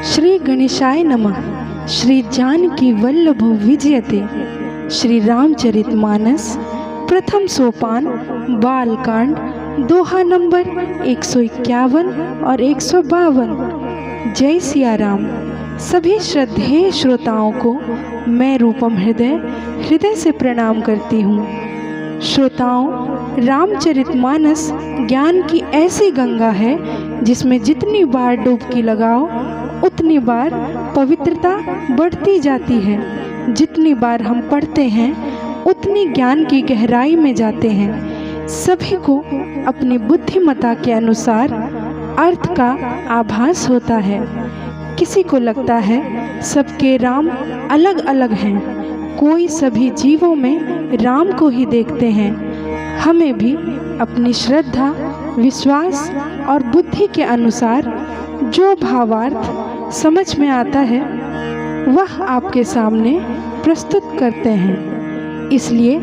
श्री गणेशाय नमः। श्री जानकी वल्लभो विजयते। श्री रामचरितमानस प्रथम सोपान बालकांड दोहा नंबर 151 और 152। जय सिया राम। सभी श्रद्धेय श्रोताओं को मैं रूपम हृदय से प्रणाम करती हूँ। श्रोताओं, रामचरितमानस ज्ञान की ऐसी गंगा है जिसमें जितनी बार डुबकी लगाओ उतनी बार पवित्रता बढ़ती जाती है। जितनी बार हम पढ़ते हैं उतनी ज्ञान की गहराई में जाते हैं। सभी को अपनी बुद्धिमत्ता के अनुसार अर्थ का आभास होता है। किसी को लगता है सबके राम अलग अलग हैं, कोई सभी जीवों में राम को ही देखते हैं। हमें भी अपनी श्रद्धा, विश्वास और बुद्धि के अनुसार जो भावार्थ समझ में आता है वह आपके सामने प्रस्तुत करते हैं। इसलिए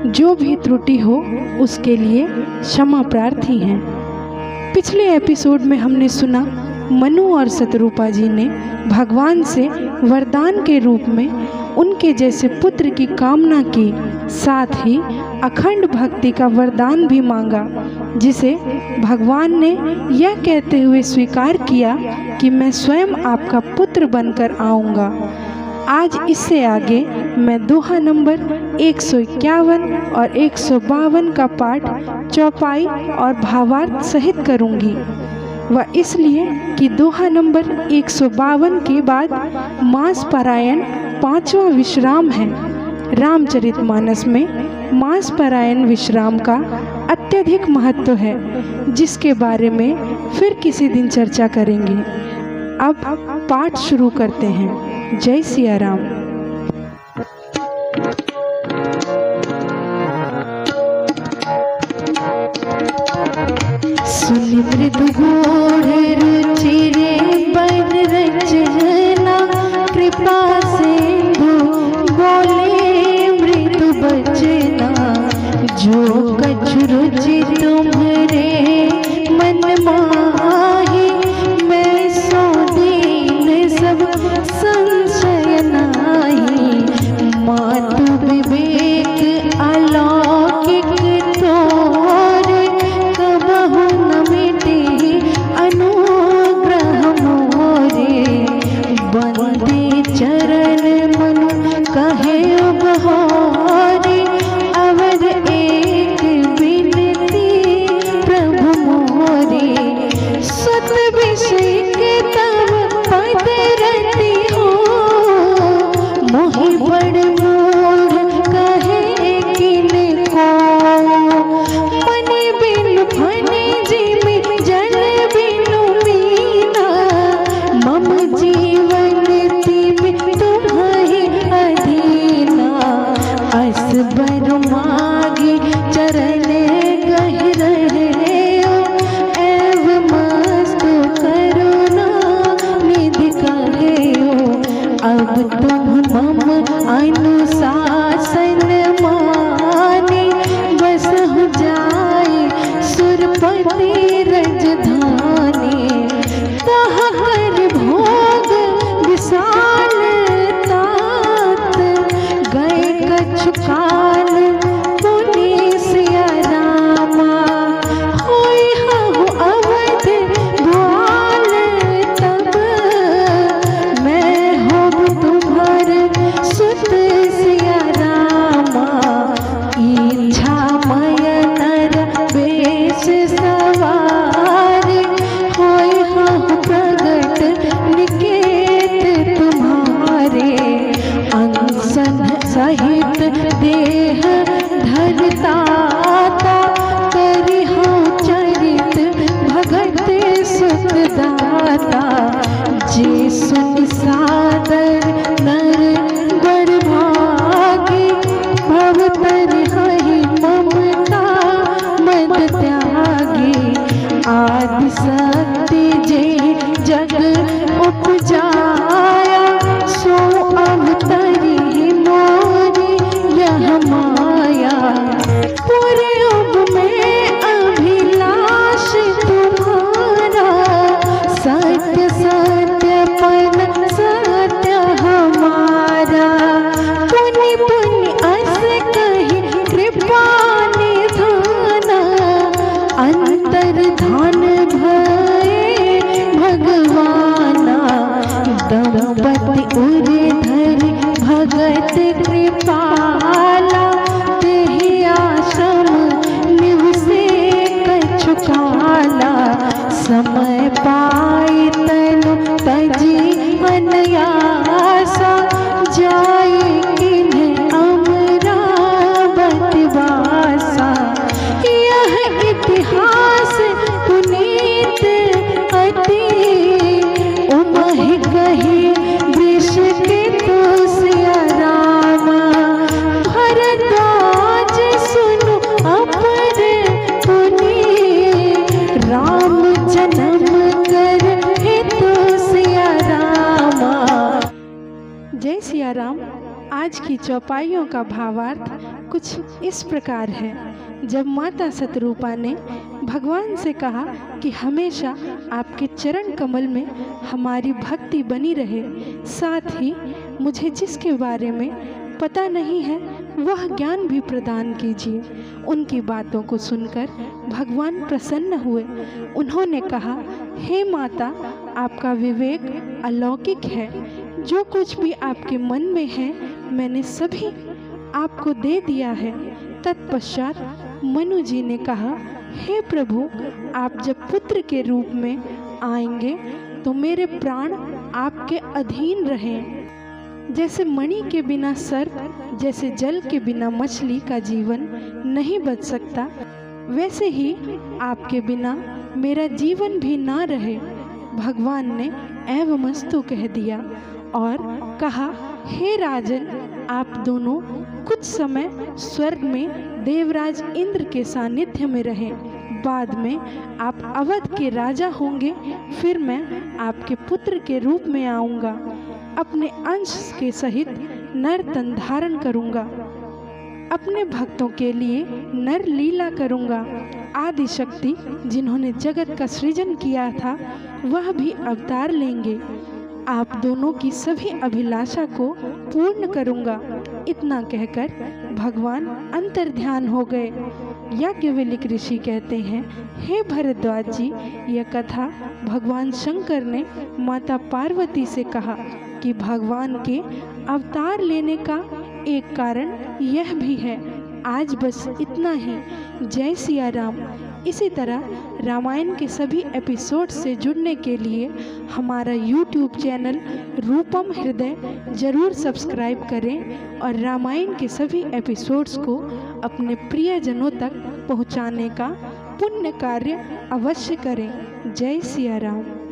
जो भी त्रुटि हो उसके लिए क्षमा प्रार्थी हैं। पिछले एपिसोड में हमने सुना मनु और शतरूपा जी ने भगवान से वरदान के रूप में उनके जैसे पुत्र की कामना की, साथ ही अखंड भक्ति का वरदान भी मांगा, जिसे भगवान ने यह कहते हुए स्वीकार किया कि मैं स्वयं आपका पुत्र बनकर आऊँगा। आज इससे आगे मैं दोहा नंबर 151 और 152 का पाठ चौपाई और भावार्थ सहित करूँगी। वह इसलिए कि दोहा नंबर 152 के बाद मास पारायण 5वां विश्राम है। रामचरितमानस में मास पारायण विश्राम का अत्यधिक महत्व है, जिसके बारे में फिर किसी दिन चर्चा करेंगे। अब पाठ शुरू करते हैं। जय सिया राम। सुनि मृदु गूढ़ रुचिरे बन रचना, कृपा सिंधु बोले मृदु बचना। जो कछु रुचि तुम्हारे मन माही, मैं सो दीन सब संशय नाही। मातु विवेक अलौकिक तोर, कबहु न मिटे अनुग्रह मोरे। बंदे चरण मनु कहे उबहोरे, अवर एक बिनती प्रभु मोरे। सुत विषयक तब पद रति हो, मोहि बड़ मूढ़ कहे किनको। मनि बिनु फनि जिमि जल बिनु मीना, मम जीवन तिमि तुम्हि अधीना। अस बर मागी चरण गहि रहे हो, एव मस्तु करुणा निधि कहे हो। अब तुम मम अनुशासन मानी, बसहु जाय सुरपति रजधानी। तहाँ कर भोग विशाल तात, गए कछु काल पुनि सिया रामा। होय हहु अवध भुआल तब, मैं होब तुम्हार सुत सिया रामा। इच्छा मय नर वेश सवार, होय हहु प्रगट निकेत तुम्हारे। अंसन सहित देह धरताता, करिहु चरित भगत सुखदाता। जे सुनि सादर नर बड़ भागी, भव तरहि ममता मद त्यागी। आदि सत्य जे जग उपजाया, सो अवतरी मोरी यह माया। पूरे युग में अभिलाष तुम्हारा, सत्य सत्य पद दंपति उरे धरि भगत कृपाला, तेहि आश्रम निवसे कछु काला। समय पाई तनु तजी अनयासा, जाए किन्ह अमरावति वासा। यह इतिहास पुनीत अति, उमहि कही वृष के तो सिया रामा। भरद्वाज सुनु अपर पुनि, राम जन्म कर हेतु सिया रामा। जय सिया राम। आज की चौपाइयों का भावार्थ कुछ इस प्रकार है। जब माता सतरूपा ने भगवान से कहा कि हमेशा आपके चरण कमल में हमारी भक्ति बनी रहे, साथ ही मुझे जिसके बारे में पता नहीं है वह ज्ञान भी प्रदान कीजिए। उनकी बातों को सुनकर भगवान प्रसन्न हुए। उन्होंने कहा, हे माता, आपका विवेक अलौकिक है। जो कुछ भी आपके मन में है मैंने सभी आपको दे दिया है। तत्पश्चात मनु जी ने कहा, हे प्रभु, आप जब पुत्र के रूप में आएंगे तो मेरे प्राण आपके अधीन रहें। जैसे मणि के बिना सर्प, जैसे जल के बिना मछली का जीवन नहीं बच सकता, वैसे ही आपके बिना मेरा जीवन भी ना रहे। भगवान ने एवमस्तु कह दिया और कहा, हे राजन, आप दोनों कुछ समय स्वर्ग में देवराज इंद्र के सानिध्य में रहें। बाद में आप अवध के राजा होंगे, फिर मैं आपके पुत्र के रूप में आऊँगा। अपने अंश के सहित नर तन धारण करूँगा। अपने भक्तों के लिए नर लीला करूँगा। आदि शक्ति जिन्होंने जगत का सृजन किया था वह भी अवतार लेंगे। आप दोनों की सभी अभिलाषा को पूर्ण करूँगा। इतना कहकर भगवान अंतर्ध्यान हो गए। याज्ञवल्क्य ऋषि कहते हैं, हे भरद्वाज जी, यह कथा भगवान शंकर ने माता पार्वती से कहा कि भगवान के अवतार लेने का एक कारण यह भी है। आज बस इतना ही। जय सिया राम। इसी तरह रामायण के सभी एपिसोड से जुड़ने के लिए हमारा YouTube चैनल रूपम हृदय जरूर सब्सक्राइब करें और रामायण के सभी एपिसोड्स को अपने प्रियजनों तक पहुंचाने का पुण्य कार्य अवश्य करें। जय सिया राम।